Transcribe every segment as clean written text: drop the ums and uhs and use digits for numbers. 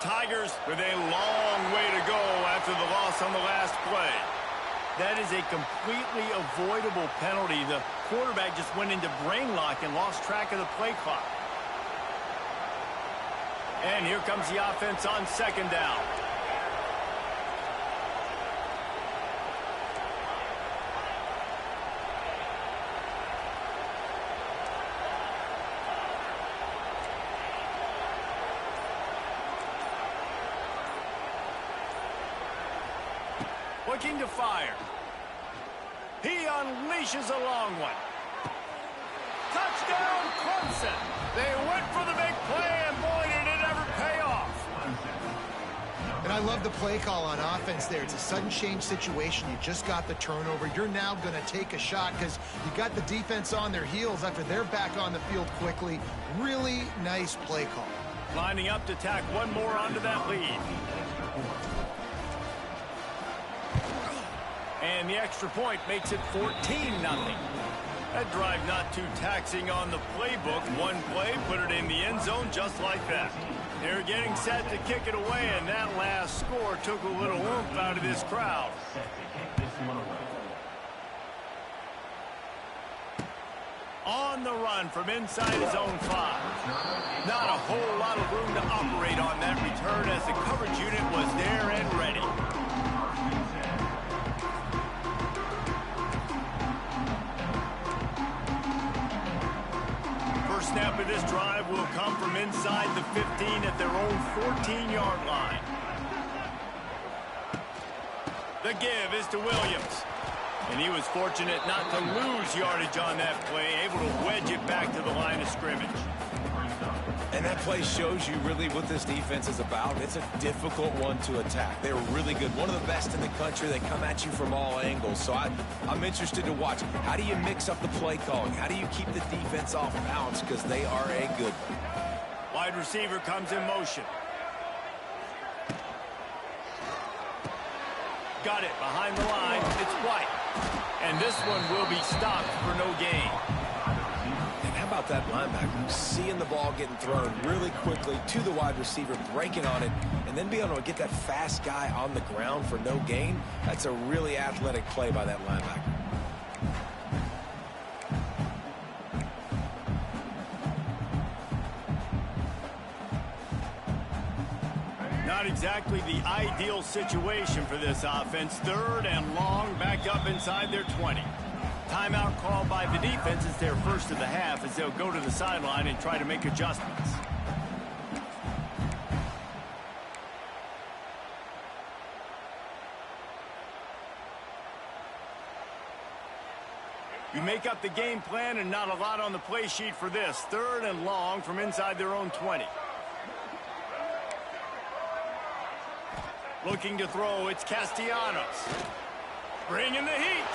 Tigers with a long way to go after the loss on the last play. That is a completely avoidable penalty. The quarterback just went into brain lock and lost track of the play clock. And here comes the offense on second down. Looking to fire. He unleashes a long one. Touchdown, Clemson. They went for the big play, and boy, did it ever pay off. And I love the play call on offense there. It's a sudden change situation. You just got the turnover. You're now going to take a shot because you got the defense on their heels after they're back on the field quickly. Really nice play call. Lining up to tack one more onto that lead. And the extra point makes it 14-0. That drive not too taxing on the playbook. One play, put it in the end zone just like that. They're getting set to kick it away, and that last score took a little oomph out of this crowd. On the run from inside his own 5. Not a whole lot of room to operate on that return as the coverage unit was there and ready. Snap of this drive will come from inside the 15 at their own 14-yard line. The give is to Williams. And he was fortunate not to lose yardage on that play, able to wedge it back to the line of scrimmage. And that play shows you really what this defense is about. It's a difficult one to attack. They're really good. One of the best in the country. They come at you from all angles. So I'm interested to watch. How do you mix up the play calling? How do you keep the defense off balance? Because they are a good one. Wide receiver comes in motion. Got it behind the line. It's White. And this one will be stopped for no gain. How about that linebacker seeing the ball getting thrown really quickly to the wide receiver, breaking on it, and then being able to get that fast guy on the ground for no gain? That's a really athletic play by that linebacker. Not exactly the ideal situation for this offense. Third and long, back up inside their 20. Timeout called by the defense is their first of the half as they'll go to the sideline and try to make adjustments. You make up the game plan and not a lot on the play sheet for this. Third and long from inside their own 20. Looking to throw, it's Castellanos. Bringing the heat.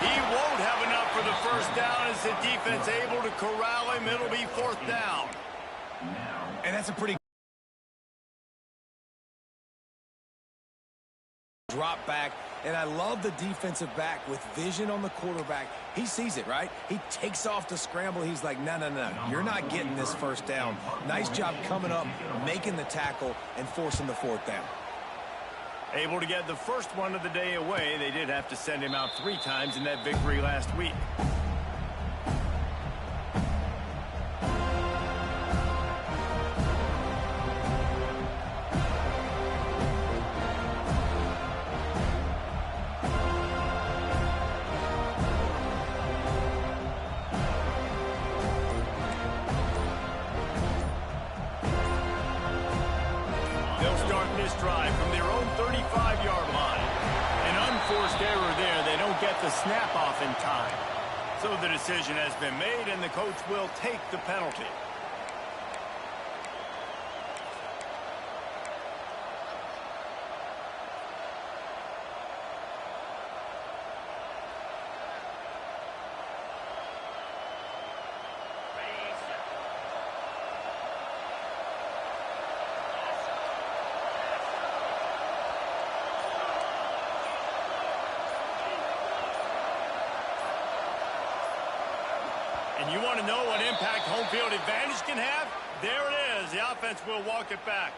He won't have enough for the first down as the defense able to corral him. It'll be fourth down. And that's a pretty drop back. And I love the defensive back with vision on the quarterback. He sees it, right? He takes off to scramble. He's like, no, you're not getting this first down. Nice job coming up, making the tackle, and forcing the fourth down. Able to get the first one of the day away. They did have to send him out 3 times in that victory last week. They'll start this drive from their own 35-yard line. An unforced error there. They don't get the snap off in time. So the decision has been made, and the coach will take the penalty. And you want to know what impact home field advantage can have? There it is. The offense will walk it back.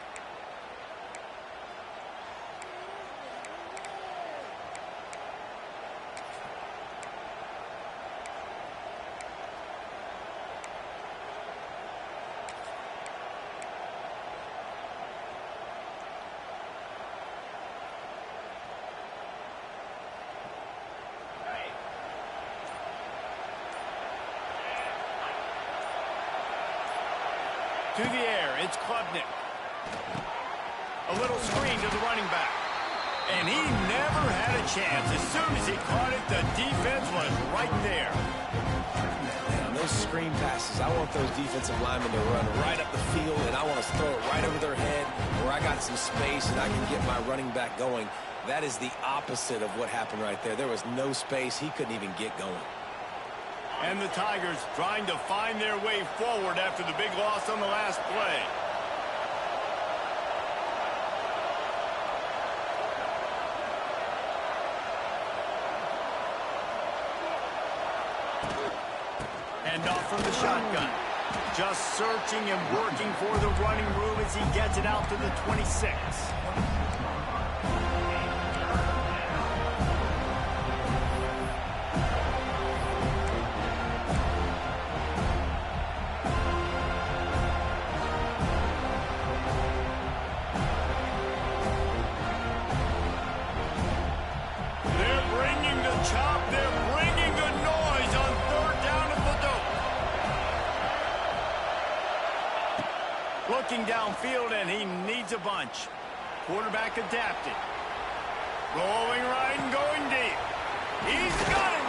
To the air, it's Klubnik. A little screen to the running back. And he never had a chance. As soon as he caught it, the defense was right there. Man, those screen passes, I want those defensive linemen to run right up the field, and I want to throw it right over their head where I got some space and I can get my running back going. That is the opposite of what happened right there. There was no space. He couldn't even get going. And the Tigers trying to find their way forward after the big loss on the last play. And off from the shotgun. Just searching and working for the running room as he gets it out to the 26. Looking downfield, and he needs a bunch. Quarterback adapted. Rolling right and going deep. He's got him.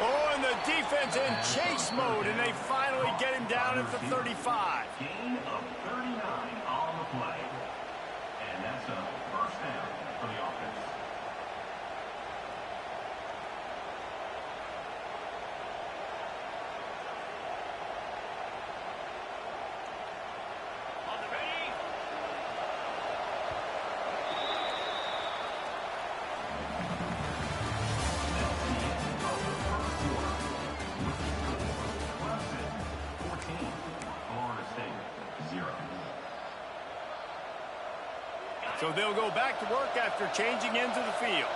Oh, and the defense in chase mode, and they finally get him down at the 35. Gain of 39 on the play. And that's a first down for the offense. So they'll go back to work after changing into the field.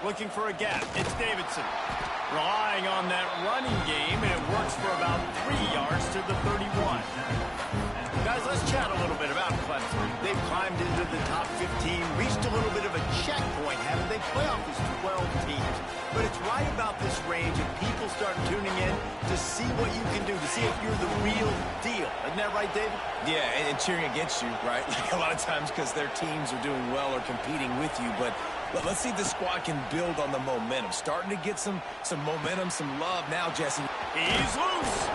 Looking for a gap. It's Davidson. Relying on that running game, and it works for about 3 yards to the 31. Guys, let's chat a little bit about Clemson. They've climbed into the top 15, reached a little bit of a checkpoint, haven't they? Playoff is 12 teams. But it's right about this range, and people start tuning in to see what you can do, to see if you're the real deal. Isn't that right, David? Yeah, and cheering against you, right? Like a lot of times because their teams are doing well or competing with you. But let's see if the squad can build on the momentum. Starting to get some momentum, some love now, Jesse. He's loose.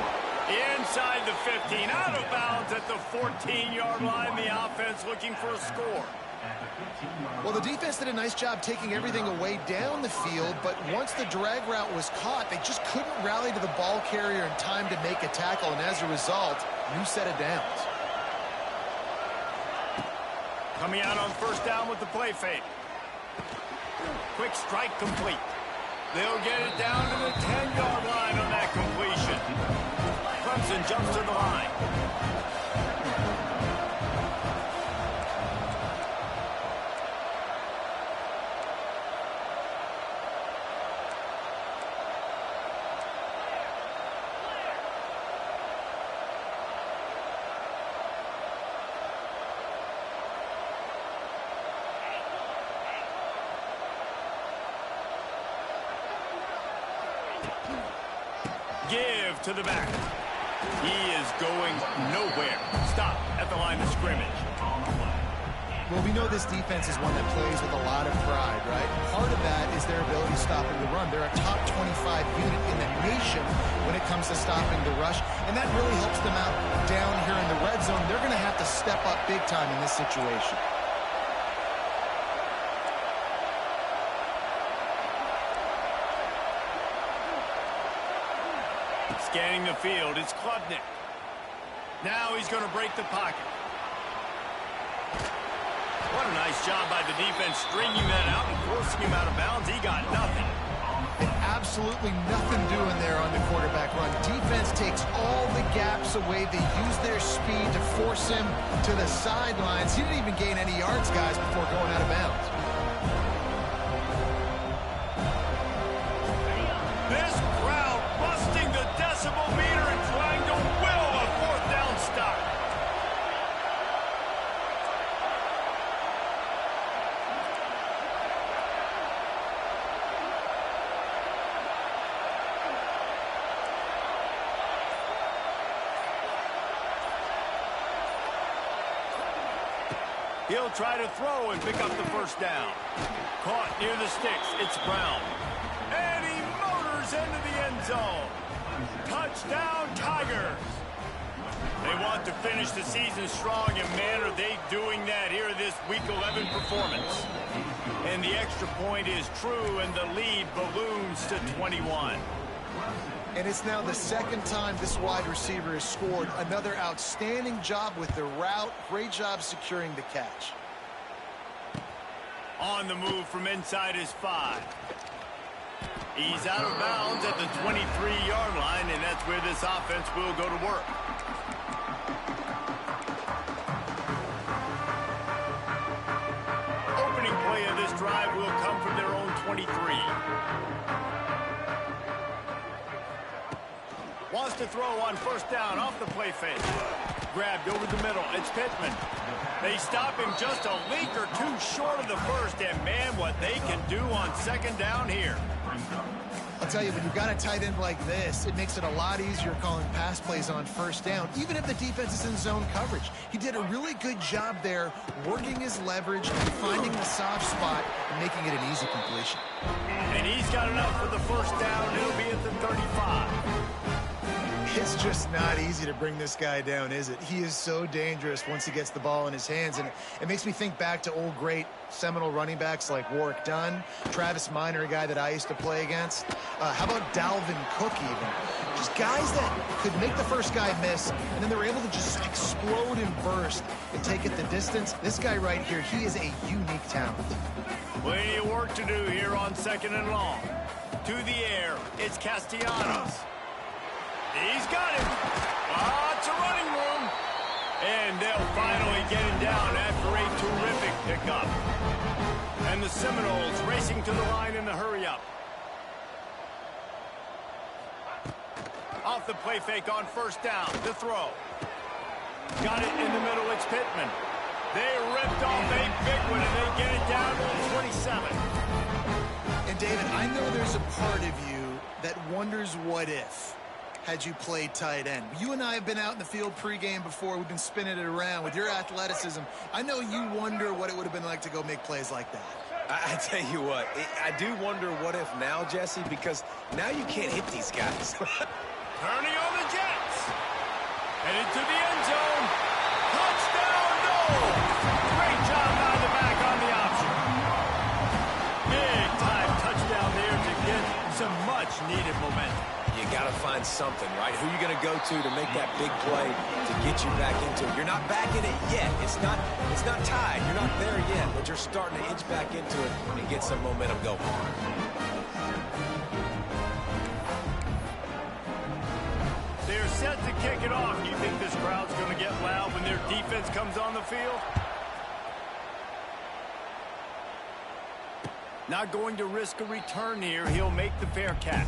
Inside the 15, out of bounds at the 14-yard line. The offense looking for a score. Well, the defense did a nice job taking everything away down the field, but once the drag route was caught, they just couldn't rally to the ball carrier in time to make a tackle, and as a result, new set of downs. Coming out on first down with the play fake. Quick strike complete. They'll get it down to the 10-yard line on that completion. Clemson jumps to the line. Give to the back. He is going nowhere. Stop at the line of scrimmage. Well, we know this defense is one that plays with a lot of pride, right? Part of that is their ability stopping the run. They're a top 25 unit in the nation when it comes to stopping the rush, and that really helps them out down here in the red zone. They're going to have to step up big time in this situation. Scanning the field, it's Klubnik. Now he's going to break the pocket. What a nice job by the defense stringing that out and forcing him out of bounds. He got nothing. And absolutely nothing doing there on the quarterback run. Defense takes all the gaps away. They use their speed to force him to the sidelines. He didn't even gain any yards, guys, before going out of bounds. This crowd busting the decibel meter and trying to will a fourth down stop. He'll try to throw and pick up the first down. Caught near the sticks. It's Brown. And he motors into the end zone. Touchdown, Tigers. They want to finish the season strong, and man, are they doing that here this Week 11 performance. And the extra point is true, and the lead balloons to 21. And it's now the second time this wide receiver has scored. Another outstanding job with the route. Great job securing the catch. On the move from inside his 5. He's out of bounds at the 23-yard line, and that's where this offense will go to work. Opening play of this drive will come from their own 23. Wants to throw on first down off the play fake. Grabbed over the middle. It's Pittman. They stop him just a leak or two short of the first, and man, what they can do on second down here. I'll tell you, when you've got a tight end like this, it makes it a lot easier calling pass plays on first down, even if the defense is in zone coverage. He did a really good job there, working his leverage, finding the soft spot, and making it an easy completion. And he's got enough for the first down. He'll be at the 35. It's just not easy to bring this guy down, is it? He is so dangerous once he gets the ball in his hands, and it makes me think back to old great Seminole running backs like Warwick Dunn, Travis Minor, a guy that I used to play against. How about Dalvin Cook even? Just guys that could make the first guy miss, and then they were able to just explode and burst and take it the distance. This guy right here, he is a unique talent. Plenty of work to do here on second and long. To the air, it's Castellanos. He's got him. Lots of running room. And they'll finally get him down after a terrific pickup. And the Seminoles racing to the line in the hurry-up. Off the play fake on first down. The throw. Got it in the middle. It's Pittman. They ripped off a big one, and they get it down to the 27. And, David, I know there's a part of you that wonders what if. Had you played tight end. You and I have been out in the field pregame before. We've been spinning it around with your athleticism. I know you wonder what it would have been like to go make plays like that. I tell you what, I do wonder what if now, Jesse, because now you can't hit these guys. Turning on the Jets. Headed to the end zone. Touchdown, no! Great job by the back on the option. Big time touchdown there to get some much needed momentum. You got to find something, right? Who are you going to go to make that big play to get you back into it? You're not back in it yet. It's not tied. You're not there yet, but you're starting to inch back into it and get some momentum going. They're set to kick it off. You think this crowd's going to get loud when their defense comes on the field? Not going to risk a return here. He'll make the fair catch.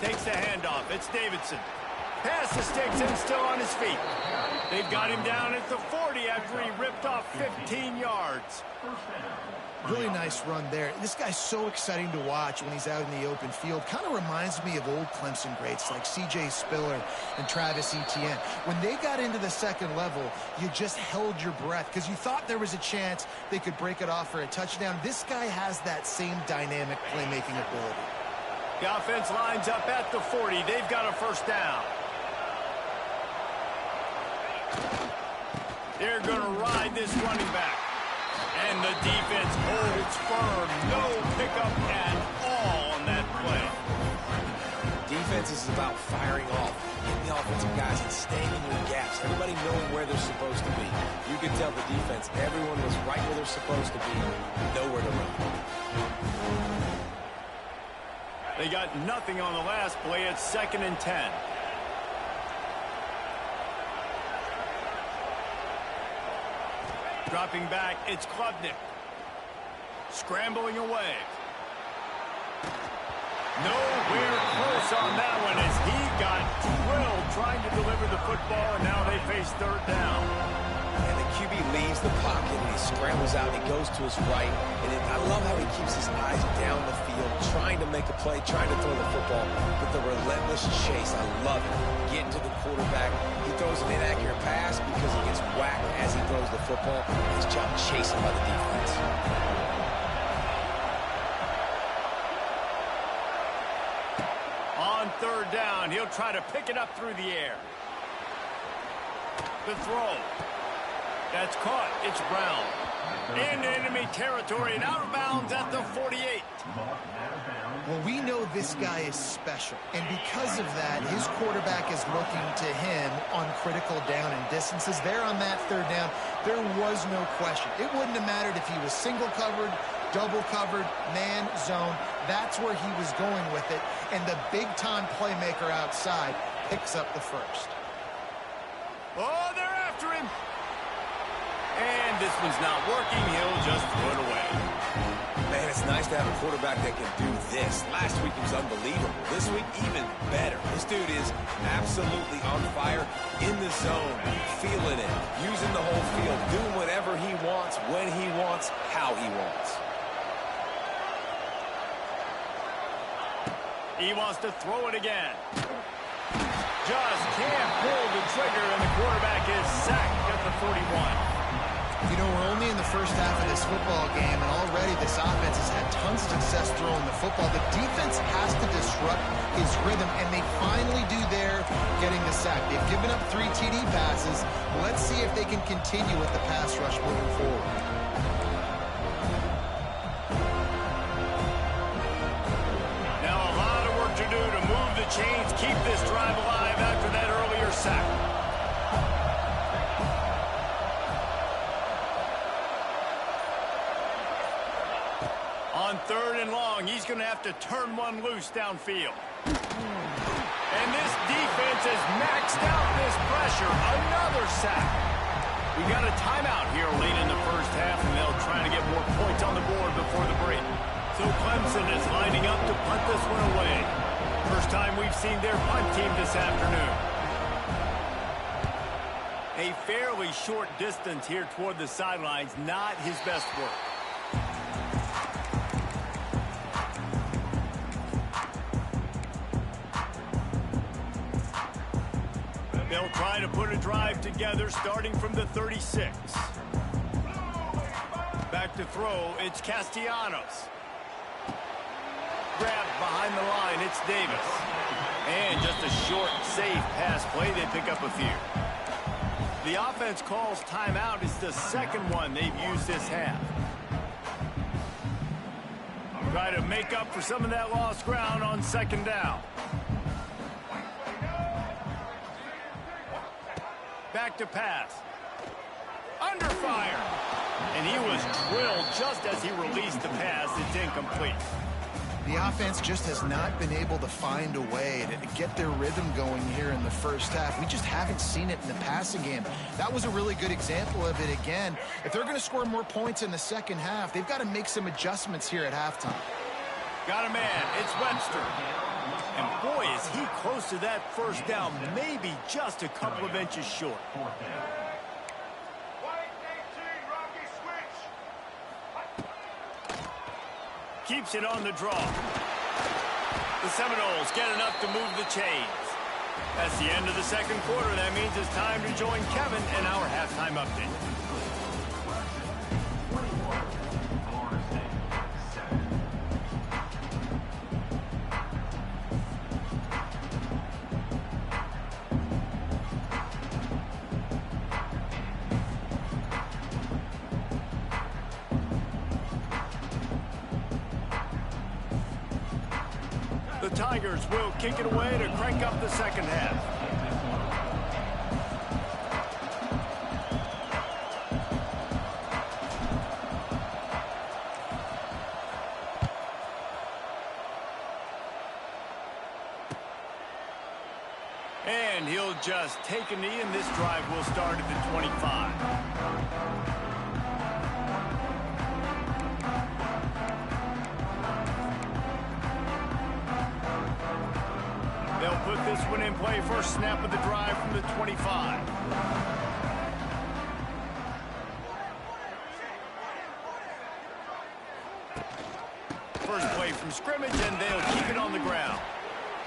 Takes the handoff. It's Davidson. Pass the sticks and still on his feet. They've got him down at the 40 after he ripped off 15 yards. Really nice run there. This guy's so exciting to watch when he's out in the open field. Kind of reminds me of old Clemson greats like C.J. Spiller and Travis Etienne. When they got into the second level, you just held your breath because you thought there was a chance they could break it off for a touchdown. This guy has that same dynamic playmaking ability. The offense lines up at the 40. They've got a first down. They're going to ride this running back. And the defense holds firm. No pickup at all on that play. Defense is about firing off, getting the offensive guys and staying in your gaps. Everybody knowing where they're supposed to be. You can tell the defense, everyone was right where they're supposed to be, nowhere to run. They got nothing on the last play. It's 2nd and 10. Dropping back, it's Klubnik. Scrambling away. Nowhere close on that one as he got drilled trying to deliver the football, and now they face 3rd down. And the QB leaves the pocket, and he scrambles out, and he goes to his right. And I love how he keeps his eyes down the field, trying to make a play, trying to throw the football, but the relentless chase, I love it. Getting to the quarterback. He throws an inaccurate pass because he gets whacked as he throws the football. His job chasing by the defense. On 3rd down, he'll try to pick it up through the air. The throw. That's caught. It's Brown. In enemy territory and out of bounds at the 48. Well, we know this guy is special, and because of that, his quarterback is looking to him on critical down and distances. There on that 3rd down, there was no question. It wouldn't have mattered if he was single covered, double covered, man, zone. That's where he was going with it, and the big-time playmaker outside picks up the first. Oh, they're after him. And this one's not working. He'll just throw it away. Man, it's nice to have a quarterback that can do this. Last week he was unbelievable. This week, even better. This dude is absolutely on fire, in the zone, feeling it, using the whole field, doing whatever he wants, when he wants, how he wants. He wants to throw it again. Just can't pull the trigger, and the quarterback is sacked at the 41. You know, we're only in the first half of this football game, and already this offense has had tons of success throwing the football. The defense has to disrupt his rhythm, and they finally do there, getting the sack. They've given up 3 TD passes. Let's see if they can continue with the pass rush moving forward. Now a lot of work to do to move the chains, keep this drive alive after that earlier sack. On 3rd and long, he's going to have to turn one loose downfield. And this defense has maxed out this pressure. Another sack. We got a timeout here late in the first half, and they'll try to get more points on the board before the break. So Clemson is lining up to punt this one away. First time we've seen their punt team this afternoon. A fairly short distance here toward the sidelines, not his best work. They'll try to put a drive together starting from the 36. Back to throw, it's Castellanos. Grabbed behind the line, it's Davis. And just a short, safe pass play, they pick up a few. The offense calls timeout. It's the second one they've used this half. Try to make up for some of that lost ground on 2nd down. Back to pass. Under fire. And he was drilled just as he released the pass. It's incomplete. The offense just has not been able to find a way to get their rhythm going here in the first half. We just haven't seen it in the passing game. That was a really good example of it again. If they're going to score more points in the second half, they've got to make some adjustments here at halftime. Got a man. It's Webster. And boy, is he close to that first down, maybe just a couple of inches short. Keeps it on the draw. The Seminoles get enough to move the chains. That's the end of the second quarter. That means it's time to join Kevin in our halftime update. The Tigers will kick it away to crank up the second half. And he'll just take a knee, and this drive will start at the 25. They'll put this one in play. First snap of the drive from the 25. First play from scrimmage, and they'll keep it on the ground.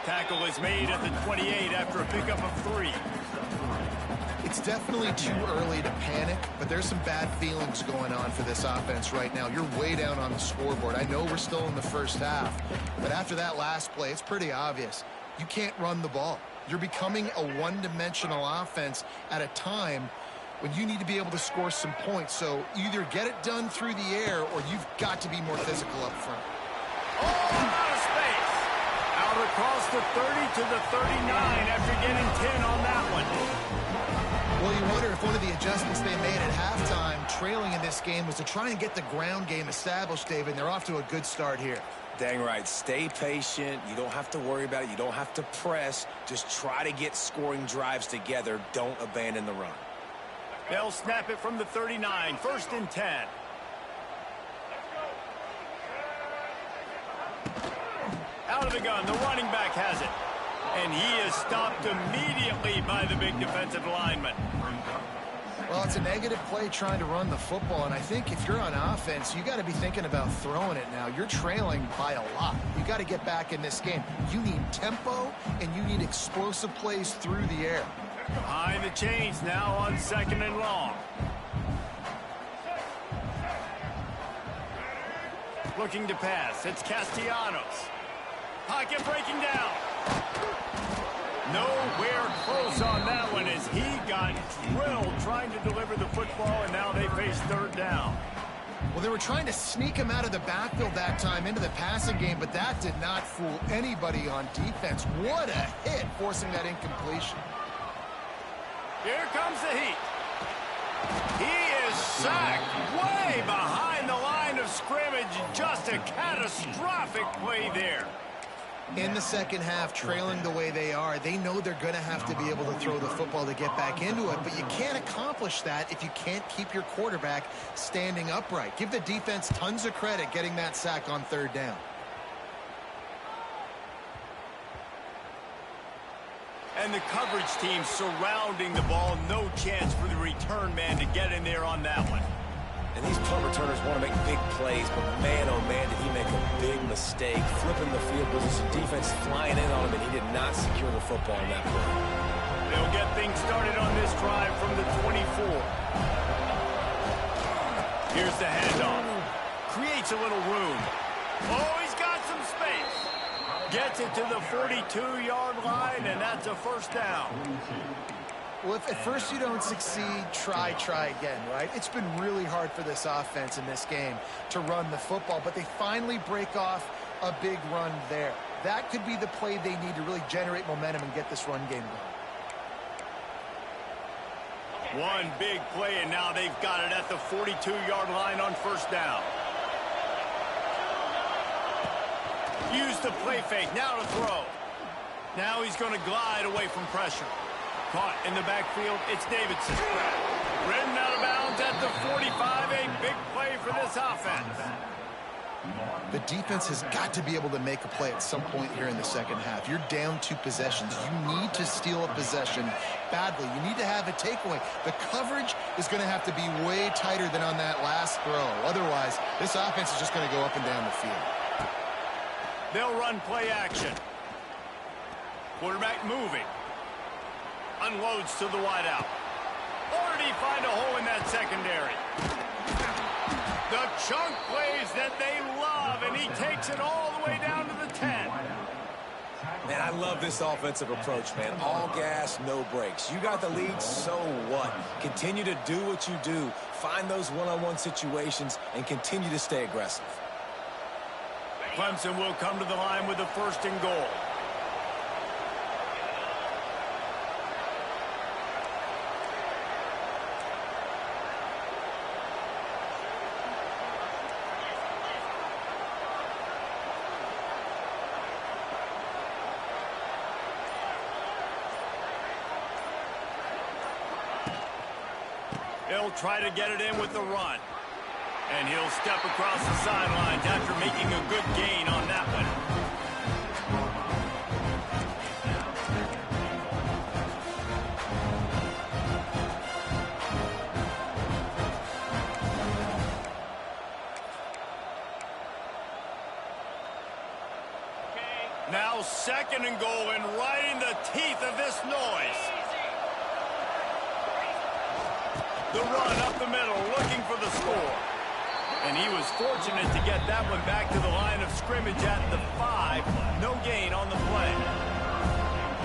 Tackle is made at the 28 after a pickup of 3. It's definitely too early to panic, but there's some bad feelings going on for this offense right now. You're way down on the scoreboard. I know we're still in the first half, but after that last play, it's pretty obvious. You can't run the ball. You're becoming a one-dimensional offense at a time when you need to be able to score some points. So either get it done through the air or you've got to be more physical up front. Oh, out of space. Out across the 30 to the 39 after getting 10 on that one. Well, you wonder if one of the adjustments they made at halftime, trailing in this game, was to try and get the ground game established, David, and they're off to a good start here. Dang right. Stay patient. You don't have to worry about it. You don't have to press. Just try to get scoring drives together. Don't abandon the run. They'll snap it from the 39. First and 10. Out of the gun. The running back has it. And he is stopped immediately by the big defensive lineman. Well, it's a negative play trying to run the football, and I think if you're on offense, you got to be thinking about throwing it now. You're trailing by a lot. You got to get back in this game. You need tempo, and you need explosive plays through the air. Behind the chains now on 2nd and long. Looking to pass. It's Castellanos. Pocket breaking down. Nowhere close on that one as he got drilled trying to deliver the football, and now they face 3rd down. Well, they were trying to sneak him out of the backfield that time into the passing game, but that did not fool anybody on defense. What a hit, forcing that incompletion. Here comes the heat. He is sacked way behind the line of scrimmage. Just a catastrophic play there. In the second half, trailing the way they are, they know they're going to have to be able to throw the football to get back into it, but you can't accomplish that if you can't keep your quarterback standing upright. Give the defense tons of credit getting that sack on 3rd down. And the coverage team surrounding the ball. No chance for the return man to get in there on that one. And these punt returners want to make big plays, but man, oh man, did he make a big mistake. Flipping the field position, defense flying in on him, and he did not secure the football in that play. They'll get things started on this drive from the 24. Here's the handoff. Creates a little room. Oh, he's got some space. Gets it to the 42-yard line, and that's a 1st down. Well, if at first you don't succeed, try again, right? It's been really hard for this offense in this game to run the football, but they finally break off a big run there. That could be the play they need to really generate momentum and get this run game going. One big play, and now they've got it at the 42-yard line on 1st down. Use the play fake, now to throw. Now he's going to glide away from pressure. Caught in the backfield, it's Davidson. Ridden out of bounds at the 45, a big play for this offense. The defense has got to be able to make a play at some point here in the second half. You're down 2 possessions. You need to steal a possession badly. You need to have a takeaway. The coverage is going to have to be way tighter than on that last throw. Otherwise, this offense is just going to go up and down the field. They'll run play action. Quarterback moving. Unloads to the wideout. Or did he find a hole in that secondary? The chunk plays that they love, and he takes it all the way down to the 10. Man, I love this offensive approach, man. All gas, no brakes. You got the lead, so what? Continue to do what you do. Find those one-on-one situations and continue to stay aggressive. Clemson will come to the line with the 1st and goal. He'll try to get it in with the run. And he'll step across the sidelines after making a good gain on that one. Now 2nd and goal, and right in the teeth of this noise. The run up the middle, looking for the score. And he was fortunate to get that one back to the line of scrimmage at the 5. No gain on the play.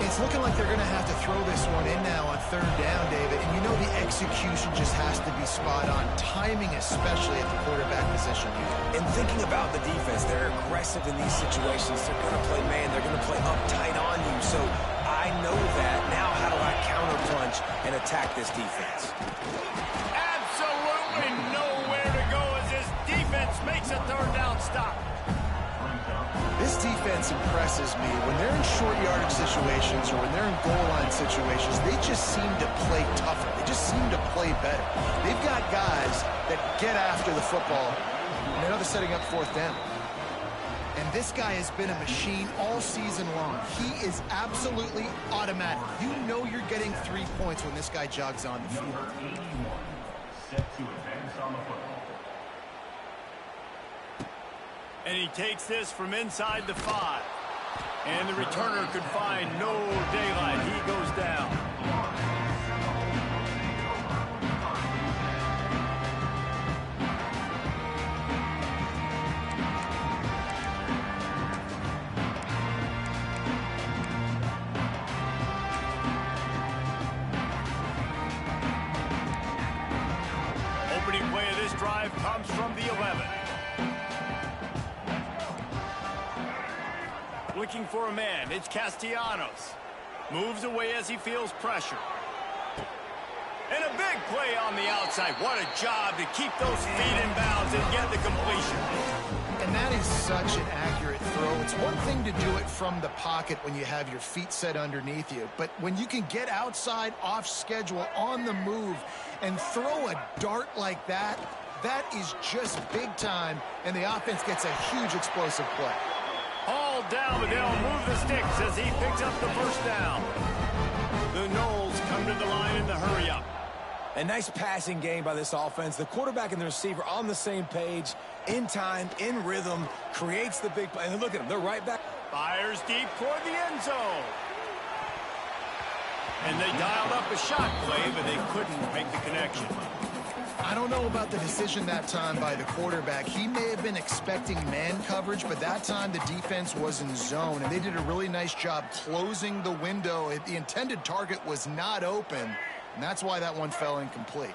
It's looking like they're going to have to throw this one in now on 3rd down, David. And you know the execution just has to be spot on. Timing especially at the quarterback position. And thinking about the defense, they're aggressive in these situations. They're going to play man. They're going to play uptight on you. So I know that. Now how do I counterpunch and attack this defense? Absolutely nowhere to go as this defense makes a 3rd down stop. This defense impresses me. When they're in short yardage situations or when they're in goal line situations, they just seem to play tougher. They just seem to play better. They've got guys that get after the football. And now they're setting up 4th down. And this guy has been a machine all season long. He is absolutely automatic. You know you're getting 3 points when this guy jogs on the field. Set to advance on the football. And he takes this from inside the 5. And the returner could find no daylight. He goes down. Opening play of this drive comes from the 11. Looking for a man. It's Castellanos. Moves away as he feels pressure. And a big play on the outside. What a job to keep those feet in bounds and get the completion. And that is such an accurate throw. It's one thing to do it from the pocket when you have your feet set underneath you. But when you can get outside, off schedule, on the move, and throw a dart like that, that is just big time. And the offense gets a huge explosive play. All down, but they'll move the sticks as he picks up the 1st down. The Noles come to the line in the hurry-up. A nice passing game by this offense. The quarterback and the receiver on the same page, in time, in rhythm, creates the big play. And look at them, they're right back. Fires deep toward the end zone. And they dialed up a shot play, but they couldn't make the connection. I don't know about the decision that time by the quarterback. He may have been expecting man coverage, but that time the defense was in zone, and they did a really nice job closing the window. The intended target was not open, and that's why that one fell incomplete.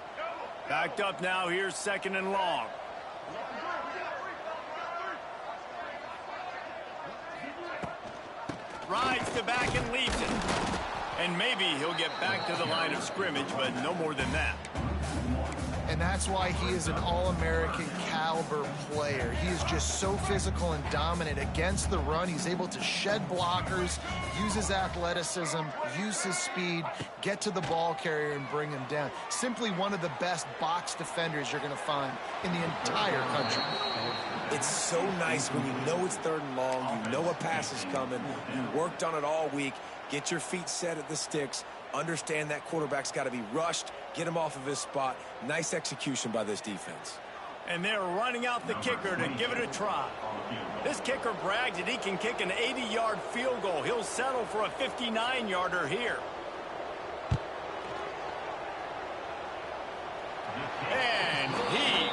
Backed up now. Here's 2nd and long. Rides the back and leaves it. And maybe he'll get back to the line of scrimmage, but no more than that. And that's why he is an All-American caliber player. He is just so physical and dominant against the run. He's able to shed blockers, use his athleticism, use his speed, get to the ball carrier and bring him down. Simply one of the best box defenders you're going to find in the entire country. It's so nice when you know it's 3rd and long, you know a pass is coming, you worked on it all week, get your feet set at the sticks, understand that quarterback's got to be rushed, get him off of his spot. Nice execution by this defense. And they're running out the kicker to give it a try. This kicker brags that he can kick an 80-yard field goal. He'll settle for a 59-yarder here. And he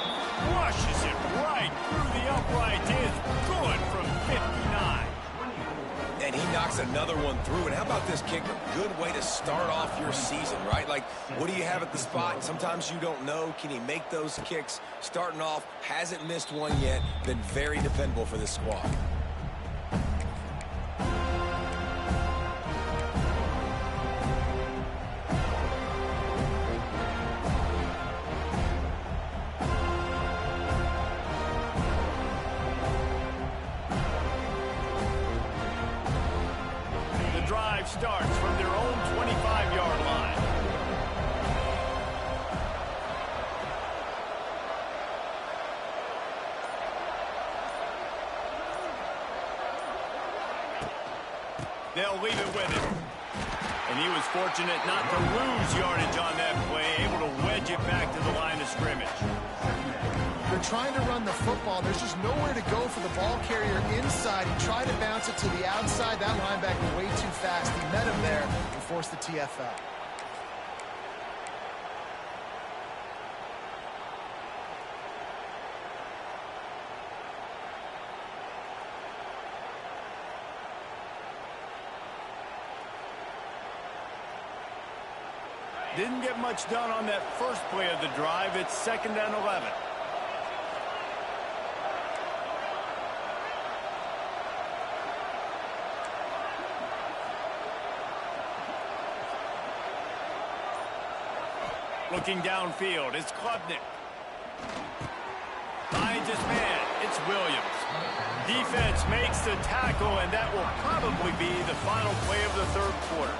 rushes it right through the uprights. It's good from 59. And he knocks another one through. And how about this kicker? Good way to start off your season, right? Like, what do you have at the spot? Sometimes you don't know. Can he make those kicks? Starting off, hasn't missed one yet. Been very dependable for this squad. drive starts from their own 25-yard line. They'll leave it with him. And he was fortunate not to lose yardage on that play, able to wedge it back to the line of scrimmage. They're trying to run the football. There's just nowhere to go for the ball carrier inside. He tried to bounce it to the outside. That linebacker way too fast. He met him there and forced the TFL. Didn't get much done on that first play of the drive. It's 2nd and 11. Looking downfield, it's Klubnik. Finds his man, it's Williams. Defense makes the tackle, and that will probably be the final play of the third quarter.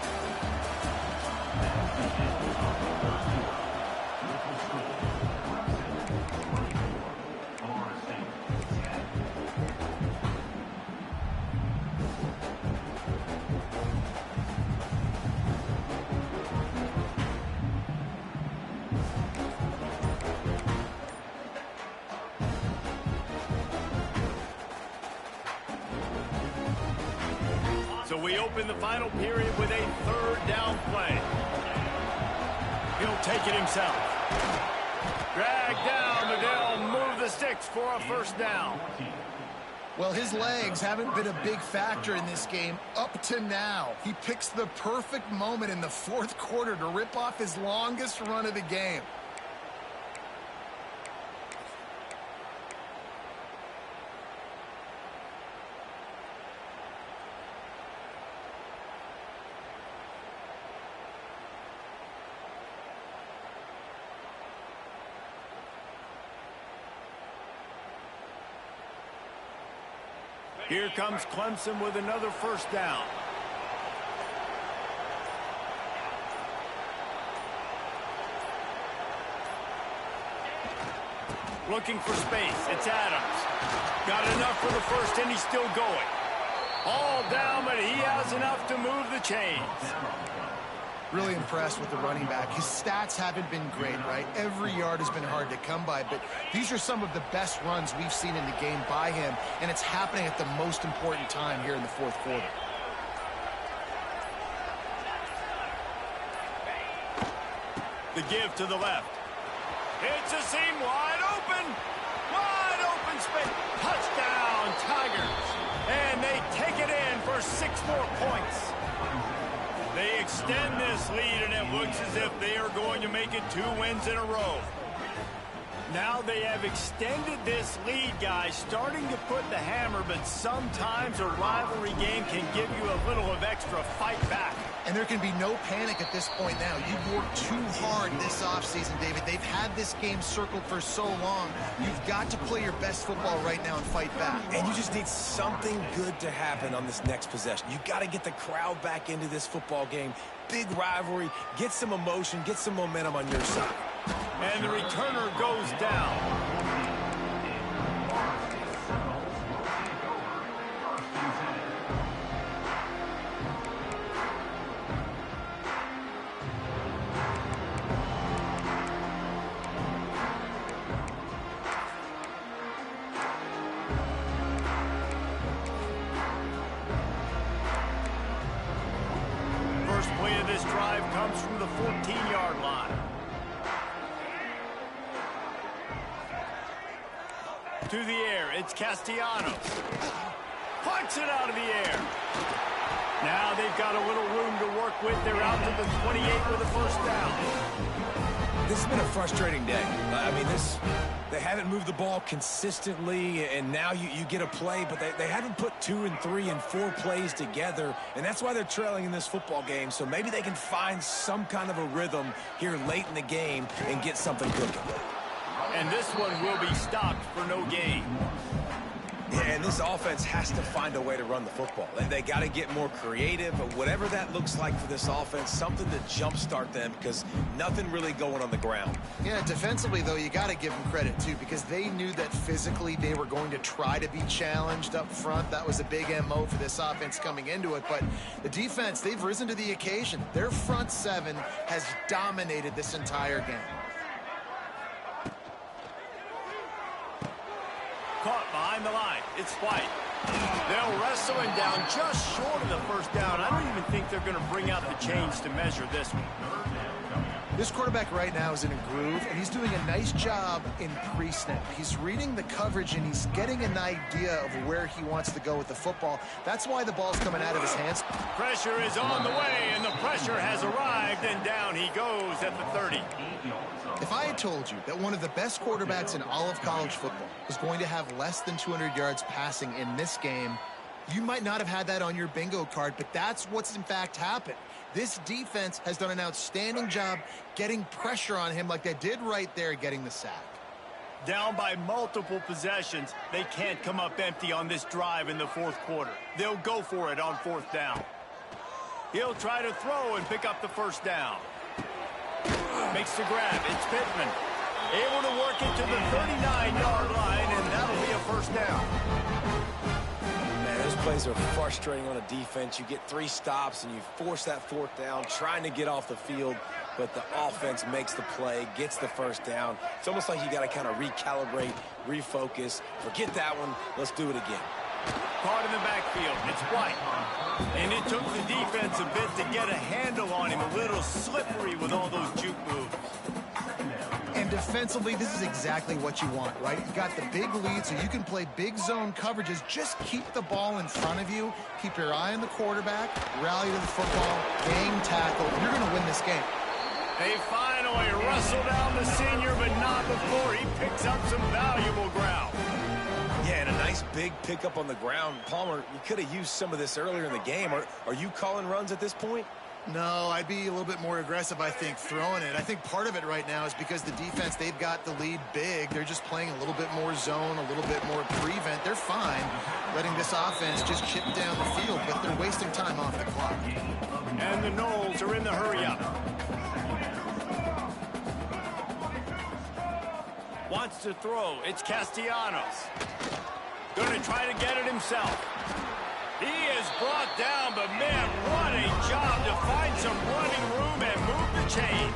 So we open the final period with a third down play. He'll take it himself. Drag down, but they'll move the sticks for a first down. Well, his legs haven't been a big factor in this game up to now. He picks the perfect moment in the fourth quarter to rip off his longest run of the game. Here comes Clemson with another first down. Looking for space. It's Adams. Got enough for the first, and he's still going. All down, but he has enough to move the chains. Really impressed with the running back. His stats haven't been great, right? Every yard has been hard to come by, but these are some of the best runs we've seen in the game by him, and it's happening at the most important time here in the fourth quarter. The give to the left. It's a seam wide open. Wide open space. Touchdown, Tigers. And they take it in for 6 more points. They extend this lead, and it looks as if they are going to make it 2 wins in a row. Now they have extended this lead, guys, starting to put the hammer, but sometimes a rivalry game can give you a little of extra fight back. And there can be no panic at this point now. You've worked too hard this offseason, David. They've had this game circled for so long. You've got to play your best football right now and fight back. And you just need something good to happen on this next possession. You got to get the crowd back into this football game. Big rivalry. Get some emotion. Get some momentum on your side. And the returner goes down. First play of this drive comes from the 14-yard line. To the air, it's Castellanos. Punts it out of the air. Now they've got a little room to work with. They're out to the 28 with a first down. This has been a frustrating day. I mean, they haven't moved the ball consistently, and now you get a play, but they haven't put 2 and 3 and 4 plays together, and that's why they're trailing in this football game. So maybe they can find some kind of a rhythm here late in the game and get something cooking. And this one will be stopped for no gain. Yeah, and this offense has to find a way to run the football. They got to get more creative, but whatever that looks like for this offense, something to jumpstart them because nothing really going on the ground. Yeah, defensively, though, you got to give them credit, too, because they knew that physically they were going to try to be challenged up front. That was a big MO for this offense coming into it, but the defense, they've risen to the occasion. Their front seven has dominated this entire game. Caught behind the line. It's White. They'll wrestle him down just short of the first down. I don't even think they're going to bring out the chains to measure this one. This quarterback right now is in a groove, and he's doing a nice job in pre-snap. He's reading the coverage, and he's getting an idea of where he wants to go with the football. That's why the ball's coming out of his hands. Pressure is on the way, and the pressure has arrived, and down he goes at the 30. If I had told you that one of the best quarterbacks in all of college football was going to have less than 200 yards passing in this game, you might not have had that on your bingo card, but that's what's in fact happened. This defense has done an outstanding job getting pressure on him like they did right there, getting the sack. Down by multiple possessions, they can't come up empty on this drive in the fourth quarter. They'll go for it on fourth down. He'll try to throw and pick up the first down. Makes the grab. It's Pittman. Able to work it to the 39-yard line, and that'll be a first down. Man, those plays are frustrating on a defense. You get 3 stops, and you force that fourth down, trying to get off the field, but the offense makes the play, gets the first down. It's almost like you got to kind of recalibrate, refocus. Forget that one. Let's do it again. Caught in the backfield. It's White. And it took the defense a bit to get a handle on him. A little slippery with all those juke moves. And defensively, this is exactly what you want, right? You got the big lead, so you can play big zone coverages. Just keep the ball in front of you. Keep your eye on the quarterback. Rally to the football. Game tackle. You're going to win this game. They finally wrestle down the senior, but not before he picks up some valuable ground. Yeah, and a nice big pickup on the ground. Palmer, you could have used some of this earlier in the game. Are you calling runs at this point? No, I'd be a little bit more aggressive, I think, throwing it. I think part of it right now is because the defense, they've got the lead big. They're just playing a little bit more zone, a little bit more prevent. They're fine letting this offense just chip down the field, but they're wasting time off the clock. And the Knowles are in the hurry-up. Wants to throw. It's Castellanos. Going to try to get it himself. He is brought down, but man, what a job to find some running room and move the chains.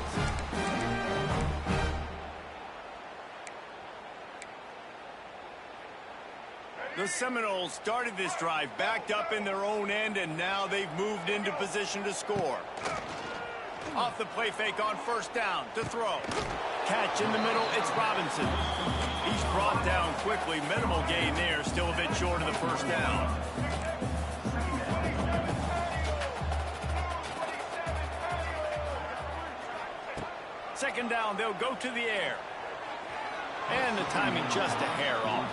The Seminoles started this drive backed up in their own end, and now they've moved into position to score. Off the play fake on first down to throw. Catch in the middle, it's Robinson. He's brought down quickly. Minimal gain there, still a bit short of the first down. Second down, they'll go to the air. And the timing just a hair off.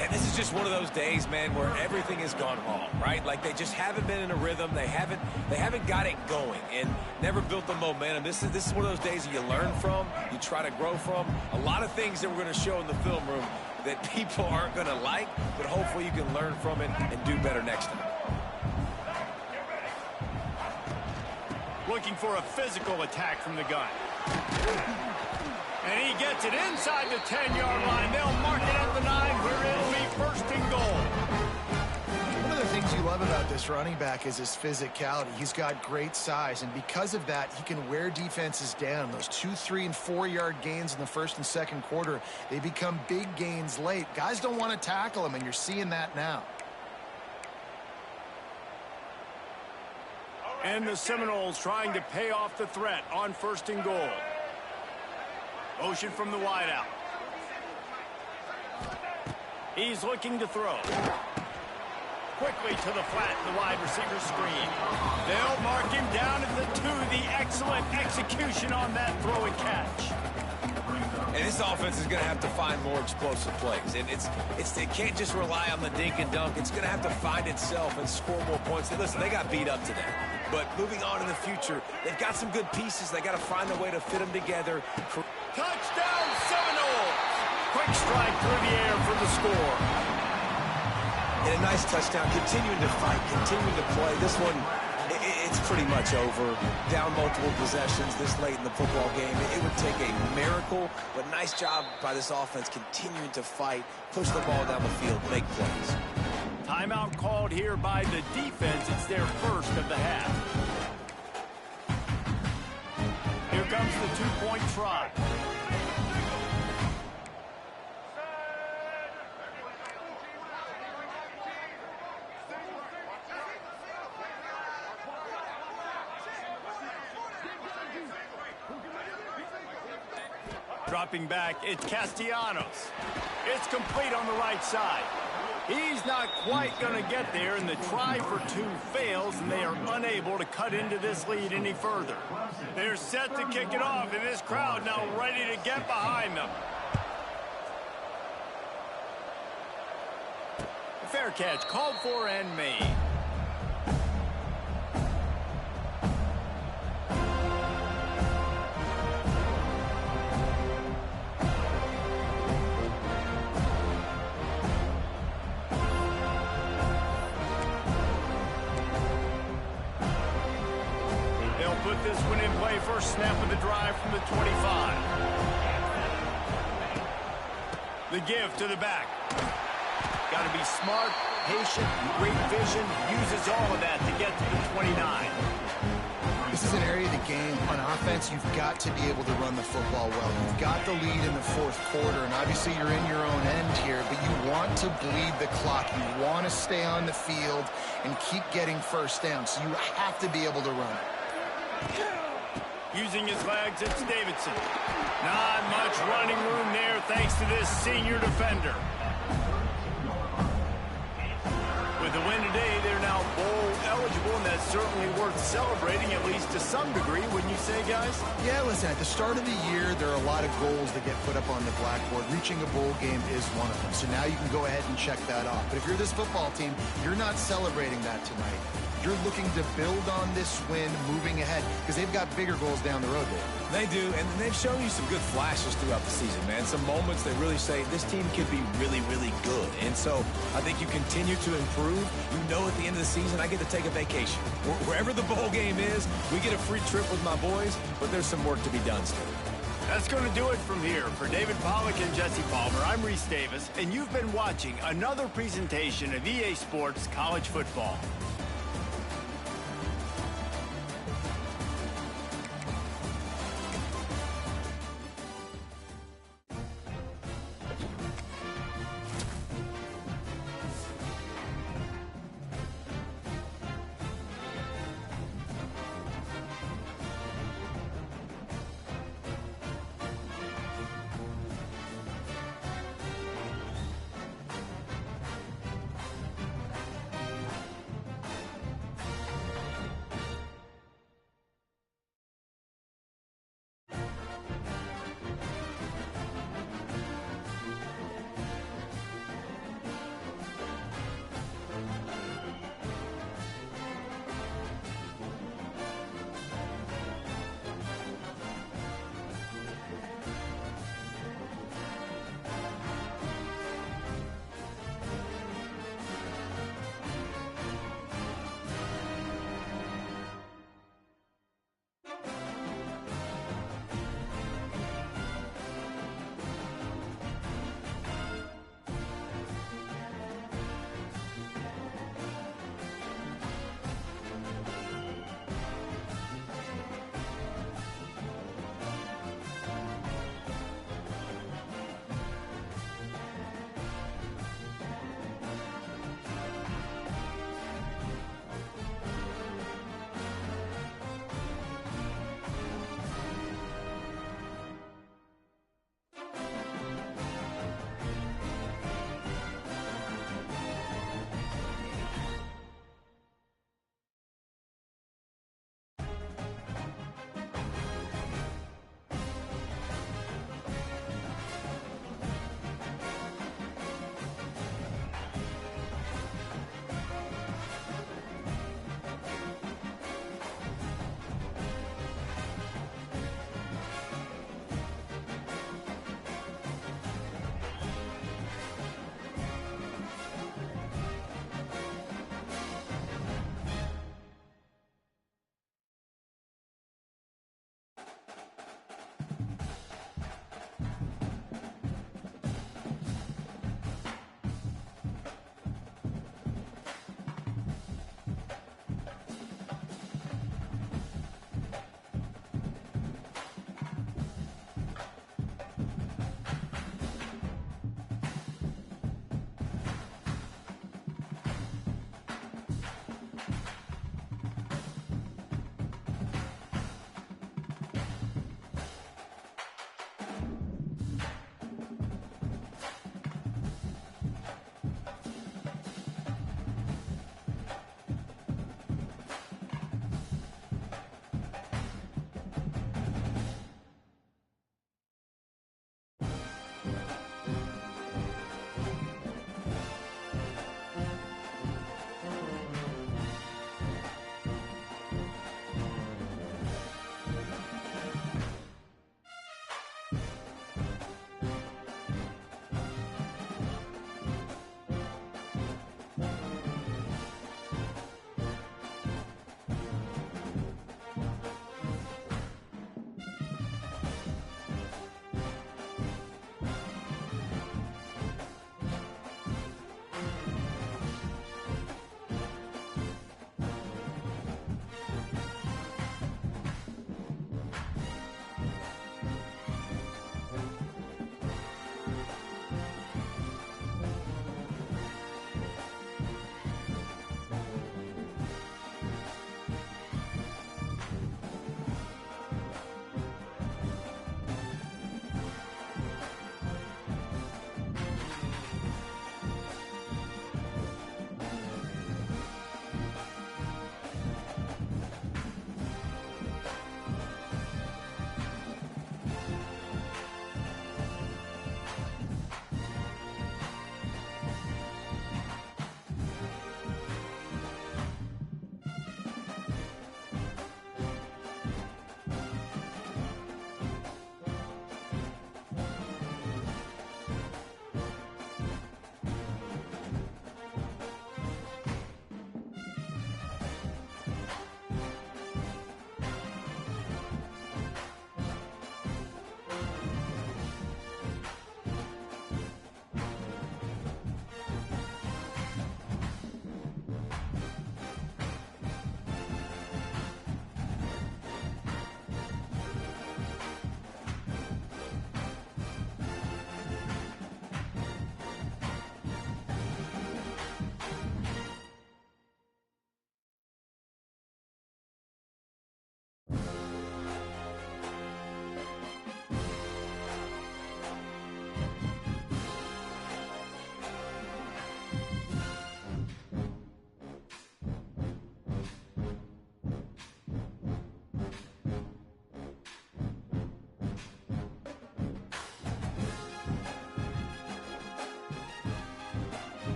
And this is just one of those days, man, where everything has gone wrong, right? Like they just haven't been in a rhythm. They haven't got it going and never built the momentum. This is one of those days that you learn from, you try to grow from. A lot of things that we're going to show in the film room that people aren't going to like, but hopefully you can learn from it and do better next time. Looking for a physical attack from the gun. And he gets it inside the 10-yard line. They'll mark it at the 9 where it'll be first and goal. One of the things you love about this running back is his physicality. He's got great size, and because of that, he can wear defenses down. Those 2, 3, and 4-yard gains in the first and second quarter, they become big gains late. Guys don't want to tackle him, and you're seeing that now. And the Seminoles trying to pay off the threat on first and goal. Motion from the wideout. He's looking to throw. Quickly to the flat, the wide receiver screen. They'll mark him down at the 2. The excellent execution on that throw and catch. And this offense is going to have to find more explosive plays. And it can't just rely on the dink and dunk. It's going to have to find itself and score more points. And listen, they got beat up today. But moving on in the future, they've got some good pieces. They got to find a way to fit them together. Touchdown Seminoles! Quick strike through the air for the score. And a nice touchdown, continuing to fight, continuing to play. This one, it's pretty much over. Down multiple possessions this late in the football game. It would take a miracle, but nice job by this offense continuing to fight, push the ball down the field, make plays. Timeout called here by the defense. It's their first of the half. Here comes the two-point try. Dropping back, it's Castellanos. It's complete on the right side. He's not quite going to get there, and the try for two fails, and they are unable to cut into this lead any further. They're set to kick it off, and this crowd now ready to get behind them. A fair catch called for and made. Put this one in play, first snap of the drive from the 25. The give to the back. Got to be smart, patient, great vision, uses all of that to get to the 29. This is an area of the game. On offense, you've got to be able to run the football well. You've got the lead in the fourth quarter, and obviously you're in your own end here, but you want to bleed the clock. You want to stay on the field and keep getting first down, so you have to be able to run it. Using his legs, it's Davidson. Not much running room there thanks to this senior defender. With the win today, they're now bowl eligible, and that's certainly worth celebrating, at least to some degree, wouldn't you say, guys? Yeah, listen, at the start of the year, there are a lot of goals that get put up on the blackboard. Reaching a bowl game is one of them. So now you can go ahead and check that off. But if you're this football team, you're not celebrating that tonight. You're looking to build on this win moving ahead because they've got bigger goals down the road there. They do, and they've shown you some good flashes throughout the season, man. Some moments that really say this team can be really, really good. And so I think you continue to improve. You know at the end of the season, I get to take a vacation. Wherever the bowl game is, we get a free trip with my boys, but there's some work to be done still. That's going to do it from here. For David Pollack and Jesse Palmer, I'm Reese Davis, and you've been watching another presentation of EA Sports College Football.